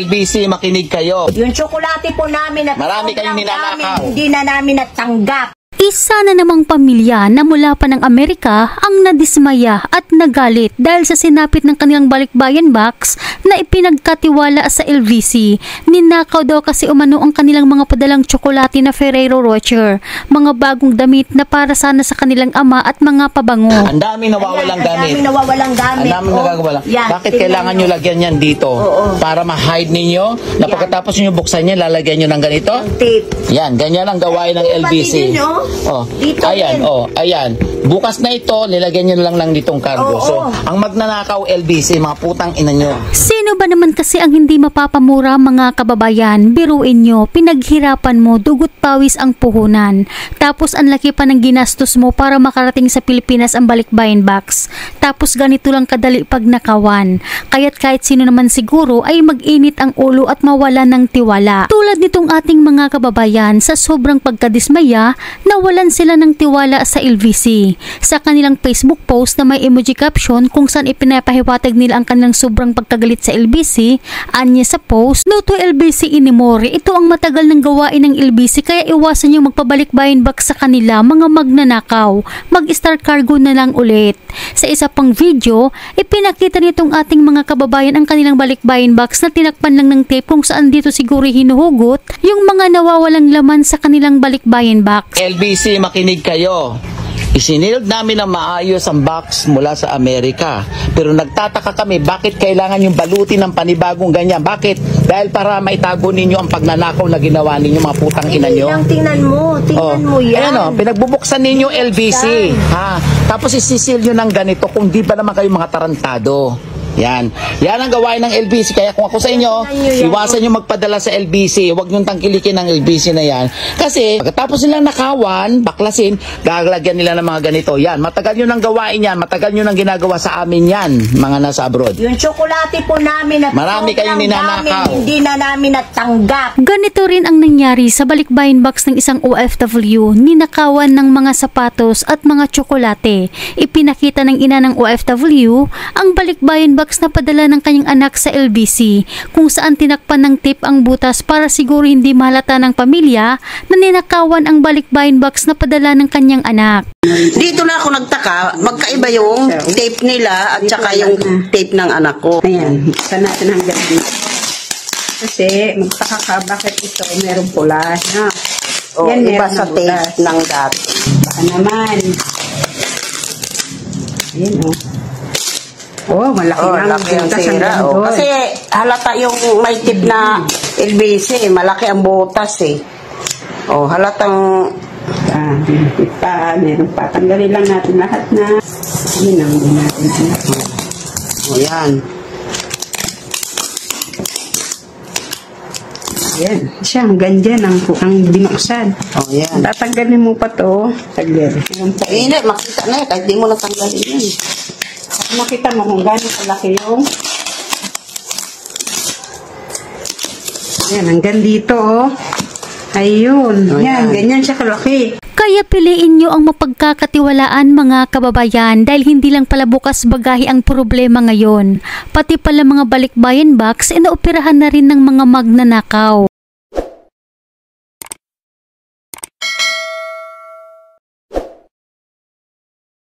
LBC, makinig kayo. Yung tsokolate po namin at marami kayong ninanakaw. Hindi na namin natanggap. Isa na namang pamilya na mula pa ng Amerika ang nadismaya at nagalit dahil sa sinapit ng kanilang balikbayan box na ipinagkatiwala sa LBC. Ninakaw daw kasi umano ang kanilang mga padalang tsokolate na Ferrero Rocher, mga bagong damit na para sana sa kanilang ama at mga pabango. Ang dami nawawalang gamit. Ang nawawalang gamit. Ang dami nagagawa. Bakit kailangan nyo lagyan yan dito? Para ma-hide ninyo na pagkatapos nyo buksan yan, lalagyan nyo ng ganito? Tape. Yan, ganyan ang gawain ng LBC. Oh, ayan, ayan. Bukas na ito, nilagyan nyo lang ditong cargo. So, ang magnanakaw LBC, mga putang ina nyo. Sino ba naman kasi ang hindi mapapamura, mga kababayan? Biruin nyo, pinaghirapan mo, dugot pawis ang puhunan. Tapos ang laki pa ng ginastos mo para makarating sa Pilipinas ang balikbayan box. Tapos ganito lang kadali pag nakawan. Kaya't kahit sino naman siguro ay mag-init ang ulo at mawala ng tiwala. Tulad nitong ating mga kababayan, sa sobrang pagkadismaya, nawalan sila ng tiwala sa LBC. Sa kanilang Facebook post na may emoji caption kung saan ipinapahiwatig nila ang kanilang sobrang pagkagalit sa LBC, anya sa post, "No to LBC anymore. Ito ang matagal ng gawain ng LBC kaya iwasan nyo magpabalik-bayan box sa kanila, mga magnanakaw. Mag-star cargo na lang ulit." Sa isa pang video, ipinakita nitong ating mga kababayan ang kanilang balikbayan box na tinakpan lang ng tape kung saan dito siguro hinuhugot yung mga nawawalang laman sa kanilang balikbayan box. LBC, makinig kayo. Isinilod namin ang maayos ang box mula sa Amerika. Pero nagtataka kami, bakit kailangan yung balutin ng panibagong ganyan? Bakit? Dahil para maitago ninyo ang pagnanakaw na ginawa ninyo, mga putang ina nyo. Tingnan mo yan. Ayan o, pinagbubuksan ninyo LBC. Ha? Tapos isisil nyo ng ganito kung di ba naman kayo mga tarantado. Yan ang gawain ng LBC. Kaya kung ako sa inyo, iwasan nyo magpadala sa LBC. Huwag nyo tangkilikin ng LBC na yan. Kasi pagkatapos nilang nakawan, baklasin, gaglagyan nila ng mga ganito. Yan, matagal nyo nang gawain yan. Matagal nyo nang ginagawa sa amin yan, mga nasa abroad. Yung tsokolate po namin at marami kayong ninanakaw. Hindi na namin natanggap. Ganito rin ang nangyari sa balikbayan box ng isang OFW. Ninakawan ng mga sapatos at mga tsokolate. Ipinakita ng ina ng OFW ang balikbayan box na padala ng kanyang anak sa LBC, kung saan tinakpan ng tape ang butas para siguro hindi mahalata ng pamilya na ninakawan ang balikbayan box na padala ng kanyang anak. Dito na ako nagtaka, magkaiba yung tape nila at saka yung tape ng anak ko. Ayan, buksan natin hanggang dito. Kasi magtaka ka, bakit ito merong pula na? Yan, iba sa tape ng dati. Baka naman. Ayan malaki ang sira. Kasi halata yung may tip na LBC, malaki ang butas eh. Halatang meron pa. Tanggalin lang natin lahat na. Yun ang hindi natin. Yan. Yan. Siya, hanggang dyan ang binuksan. Yan. Tatanggalin mo pa to. Taglir. Hindi, makita na yan. Kahit di mo natanggalin yan. Makita mo kung gano'n kalaki yung yan, hanggang dito ayun, yan, ganyan siya kalaki. Kaya piliin nyo ang mapagkakatiwalaan, mga kababayan, dahil hindi lang pala bukas bagahe ang problema ngayon. Pati pala mga balikbayan box, inaoperahan na rin ng mga magnanakaw.